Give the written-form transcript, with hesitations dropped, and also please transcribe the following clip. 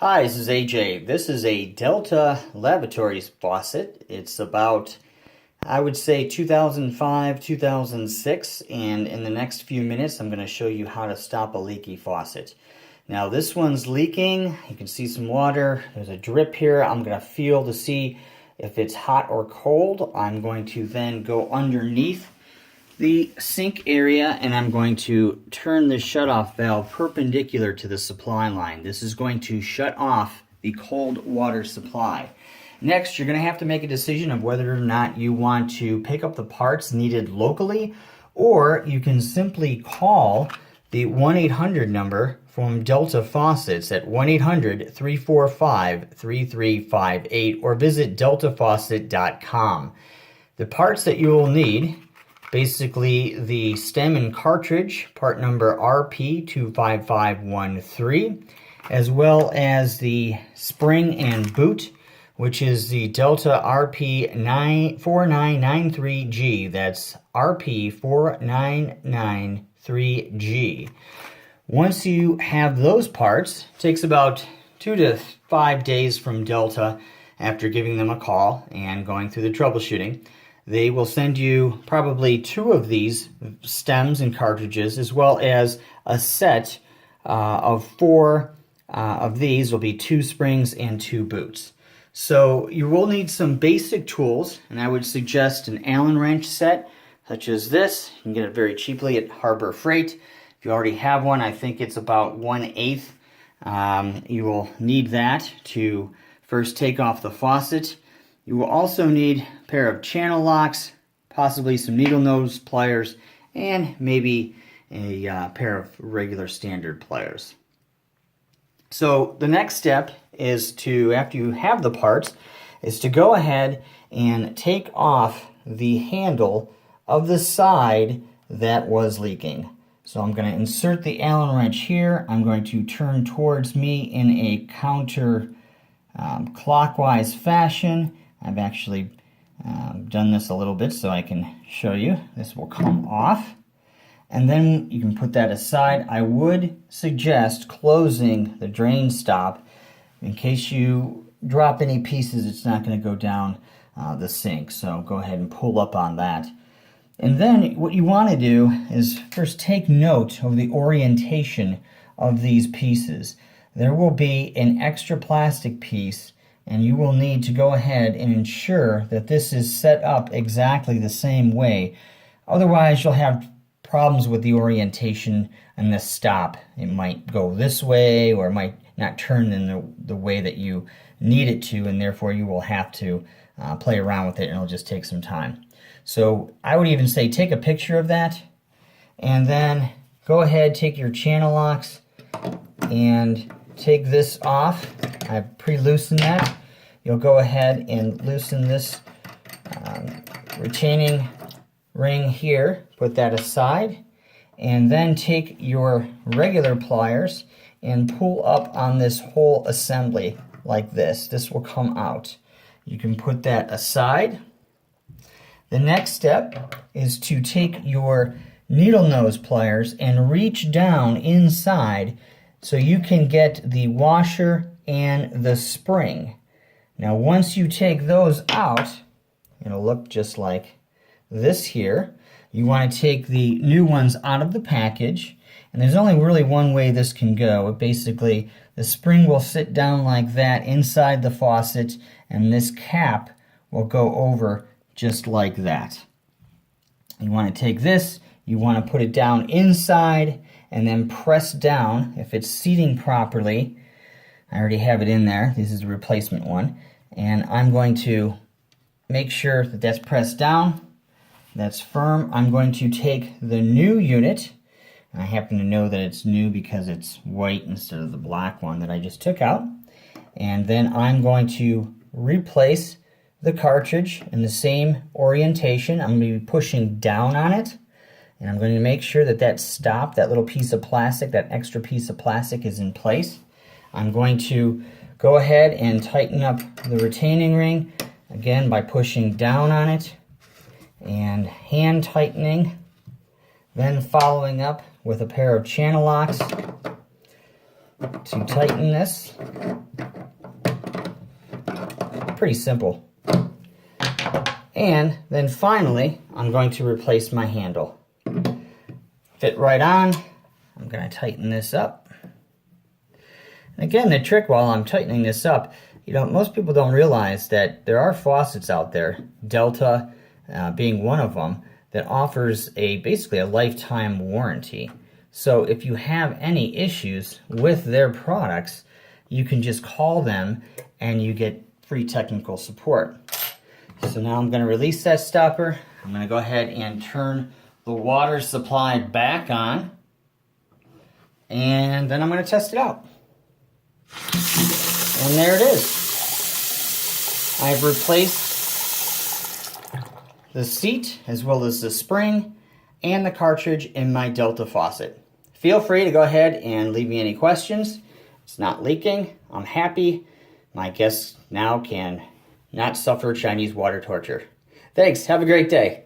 Hi, this is AJ. This is a Delta Lavatories faucet. It's about, I would say, 2005, 2006, and in the next few minutes I'm going to show you how to stop a leaky faucet. Now this one's leaking. You can see some water. There's a drip here. I'm going to feel to see if it's hot or cold. I'm going to then go underneath the sink area and I'm going to turn the shutoff valve perpendicular to the supply line. This is going to shut off the cold water supply. Next, you're going to have to make a decision of whether or not you want to pick up the parts needed locally, or you can simply call the 1-800 number from Delta Faucets at 1-800-345-3358 or visit deltafaucet.com. The parts that you will need: basically the stem and cartridge, part number RP25513, as well as the spring and boot, which is the Delta RP4993G. That's RP4993G. Once you have those parts, it takes about 2 to 5 days from Delta after giving them a call and going through the troubleshooting. They will send you probably 2 of these stems and cartridges, as well as a set of 4 of these. Will be 2 springs and 2 boots. So you will need some basic tools, and I would suggest an Allen wrench set, such as this. You can get it very cheaply at Harbor Freight. If you already have one, I think it's about 1/8. You will need that to first take off the faucet. You will also need a pair of channel locks, possibly some needle nose pliers, and maybe a pair of regular standard pliers. So the next step is to, after you have the parts, is to go ahead and take off the handle of the side that was leaking. So I'm going to insert the Allen wrench here. I'm going to turn towards me in a counter clockwise fashion. I've actually done this a little bit so I can show you. This will come off, and then you can put that aside. I would suggest closing the drain stop in case you drop any pieces. It's not going to go down the sink, so go ahead and pull up on that. And then what you want to do is first take note of the orientation of these pieces. There will be an extra plastic piece, and you will need to go ahead and ensure that this is set up exactly the same way. Otherwise, you'll have problems with the orientation and the stop. It might go this way, or it might not turn in the way that you need it to, and therefore you will have to play around with it, and it'll just take some time. So I would even say take a picture of that, and then go ahead, take your channel locks, and take this off. I've pre-loosened that. You'll go ahead and loosen this retaining ring here, put that aside, and then take your regular pliers and pull up on this whole assembly like this. This will come out. You can put that aside. The next step is to take your needle nose pliers and reach down inside so you can get the washer and the spring. Now once you take those out, it'll look just like this here. You want to take the new ones out of the package, and there's only really one way this can go. Basically, the spring will sit down like that inside the faucet, and this cap will go over just like that. You want to take this, you want to put it down inside, and then press down. If it's seating properly, I already have it in there. This is a replacement one. And I'm going to make sure that that's pressed down, that's firm. I'm going to take the new unit. And I happen to know that it's new because it's white instead of the black one that I just took out. And then I'm going to replace the cartridge in the same orientation. I'm going to be pushing down on it. And I'm going to make sure that that stop, that little piece of plastic, that extra piece of plastic is in place. I'm going to go ahead and tighten up the retaining ring, again by pushing down on it and hand tightening, then following up with a pair of channel locks. to tighten this. Pretty simple. And then finally, I'm going to replace my handle. Fit right on. I'm going to tighten this up. And again, the trick while I'm tightening this up, most people don't realize that there are faucets out there, Delta being one of them, that offers basically a lifetime warranty. So if you have any issues with their products, you can just call them and you get free technical support. So now I'm going to release that stopper. I'm going to go ahead and turn the water supply back on. And then I'm going to test it out. And there it is. I've replaced the seat as well as the spring and the cartridge in my Delta faucet. Feel free to go ahead and leave me any questions. It's not leaking. I'm happy. My guests now can not suffer Chinese water torture. Thanks. Have a great day.